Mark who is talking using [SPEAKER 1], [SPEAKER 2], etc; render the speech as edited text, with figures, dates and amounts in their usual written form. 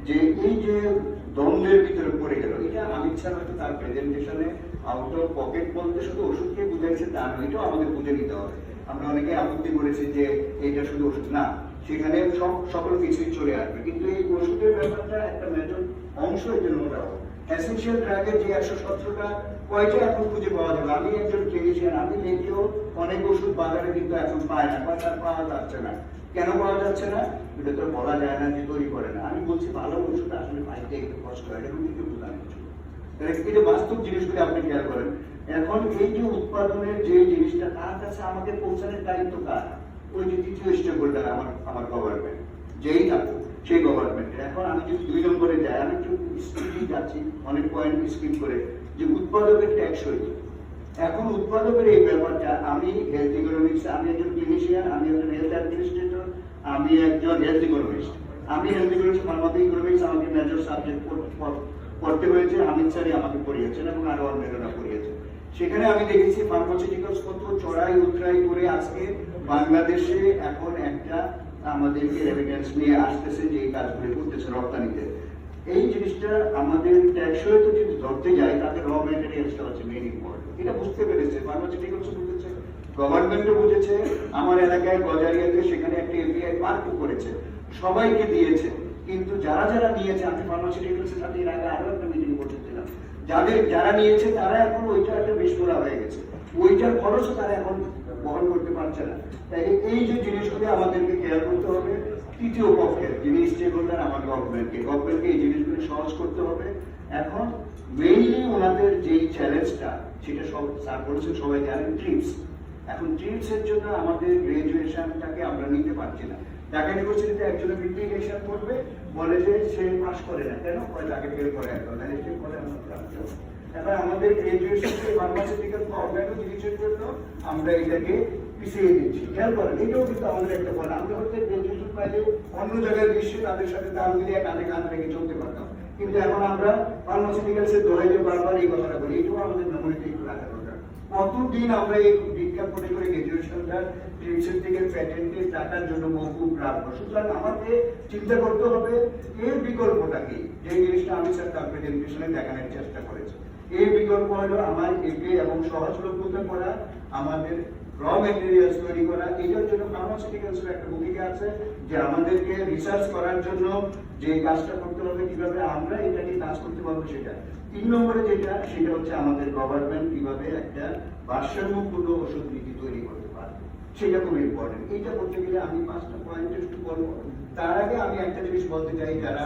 [SPEAKER 1] যে এই যে দ্বন্দ্বের ভিতরে পড়ে গেল, এটা অমিত শাহ হয়তো তার প্রেজেন্টেশনে আউট অফ পকেট বলতে শুধু ওষুধকে বুঝাইছে তা নয়, এটাও আমাদের বুঝে নিতে হবে। আমরা অনেকে আপত্তি করেছি যে এইটা শুধু ওষুধ না, সেখানে সকল কিছুই চলে আসবে, কিন্তু এই ওষুধের ব্যাপারটা একটা মেজর অংশ এতে নোট আউট। এসেনশিয়াল ড্রাগের যে 117টা কয়টা এখন খুঁজে পাওয়া যাবে? আমি একজন ক্লিনিশিয়ান, আমি দেখেও অনেক ওষুধ বাজারে কিন্তু এখন পায় না, পাওয়া যাচ্ছে না। কেন পাওয়া যাচ্ছে না? এটা তো বলা যায় না যে তৈরি করে না। আমি বলছি ভালো ওষুধ আসলে পাইতে একটু কষ্ট হয়, এটা রুগীকে বোঝানো কিছু। এটা বাস্তব জিনিসগুলো আপনি খেয়াল করেন। এখন এই যে উৎপাদনের যে জিনিসটা তার কাছে আমাকে পৌঁছানোর দায়িত্ব কার? ওই যে দ্বিতীয় স্টেক হোল্ডার আমার গভর্নমেন্ট, যেই থাকুক সেই গভর্নমেন্টের। এখন আমি যদি 2 নম্বরে যাই, আমি একটু স্পিডই যাচ্ছি, অনেক পয়েন্ট স্কিপ করে, যে উৎপাদকের ট্যাক্স হইল। এখন উৎপাদকের এই ব্যাপারটা, আমি হেলথ ইকোনমিক্স, আমি একজন ক্লিনিশিয়ান, আমি একজন হেলথ অ্যাডমিনিস্ট্রেটর, আমি একজন হেলথ ইকোনমিক্স। আমি হেলথ ইকোনমিক্স, ফার্মাসি ইকোনমিক্স আমাকে মেজর সাবজেক্ট পড়তে হয়েছে, অমিত স্যারই আমাকে পড়িয়েছেন এবং আরো অন্যরা পড়িয়েছেন। সেখানে আমি দেখেছি ফার্মাসিউটিক্যালস কত চড়াই উতরাই করে আজকে বাংলাদেশে এখন একটা আমাদেরকে রেমিটেন্স নিয়ে আসতেছে, যে এই কাজগুলো করতেছে রপ্তানিতে। এই জিনিসটা আমাদের ট্যাক্সই তো যদি ধরতে যায়, তাদের র ম্যাটেরিয়ালসটা হচ্ছে মেইন ইম্পর্টেন্ট। এটা বুঝতে পেরেছে ফার্মাসিউটিক্যালস, বুঝেছে, গভর্নমেন্টও বুঝেছে। আমার এলাকায় গজারিয়াতে সেখানে একটা এপিআই পার্কও করেছে, সবাইকে দিয়েছে। কিন্তু যারা যারা নিয়েছে, আমি ফার্মাসিউটিক্যালসের সাথে এর আগে আরো একটা মিটিং করতেছিলাম, যারা নিয়েছে তারা এখন ওইটা একটা বিস্ফোরা হয়ে গেছে, ওইটার খরচও তারা এখন বহন করতে পারছে না। তাই এই যে জিনিসগুলো আমাদেরকে খেয়াল করতে হবে। তৃতীয় পক্ষের যিনি স্টেক হোল্ডার, আমার গভর্নমেন্টকে এই জিনিসগুলো সহজ করতে হবে। এখন মেইনলি ওনাদের যেই চ্যালেঞ্জটা, সেটা সব স্যার বলেছেন, সবাই জানেন, ট্রিপস। এখন ট্রিপস এর জন্য আমাদের গ্রাজুয়েশনটাকে আমরা নিতে পারছি না। ঢাকা ইউনিভার্সিটিতে একজনের বিপ্লিকেশন করবে, বলে যে সে পাস করে না, কেন? তাকে ফেল করে এখন আমাদের গ্রাজুয়েশনকে ফার্মাসিউটিক্যাল অন্যান্য জিনিসের জন্য আমরা এটাকে পিছিয়ে দিচ্ছি। খেয়াল করেন, এটাও কিন্তু আমাদের একটা ফল। আমরা হচ্ছে গ্রাজুয়েশন পাইলে অন্য জায়গায় বিশ্বে তাদের সাথে দাম মিলিয়ে কাঁধে কাঁধ রেখে চলতে পারতাম, কিন্তু এখন আমরা ফার্মাসিউটিক্যালসের দোহাই যে বারবার এই কথাটা বলি, এটাও আমাদের মেমোরিতে একটু রাখা দরকার। কতদিন আমরা এই বিজ্ঞাপনে করে গ্রাজুয়েশনটা ট্রিপসের থেকে প্যাটেন্টের টাকার জন্য মৌকুব রাখবো? সুতরাং আমাকে চিন্তা করতে হবে এর বিকল্পটা কি, যে জিনিসটা আমি স্যার তার প্রেজেন্টেশনে দেখানোর চেষ্টা করেছি। এই বিকল্প হলো আমার একে এবং সহজলভ্যতা করা, আমাদের র ম্যাটেরিয়ালস তৈরি করা। এটার জন্য ফার্মাসিউটিক্যালসের একটা ভূমিকা আছে, যে আমাদেরকে রিসার্চ করার জন্য যে কাজটা করতে হবে, কিভাবে আমরা এটাকে কাজ করতে পারবো সেটা। 3 নম্বরে যেটা, সেটা হচ্ছে আমাদের গভর্নমেন্ট কিভাবে একটা ভারসাম্যপূর্ণ ওষুধ নীতি তৈরি করতে পারবে, সেটা খুব ইম্পর্টেন্ট। এইটা করতে গেলে আমি 5টা পয়েন্ট একটু বলবো। তার আগে আমি একটা জিনিস বলতে চাই, যারা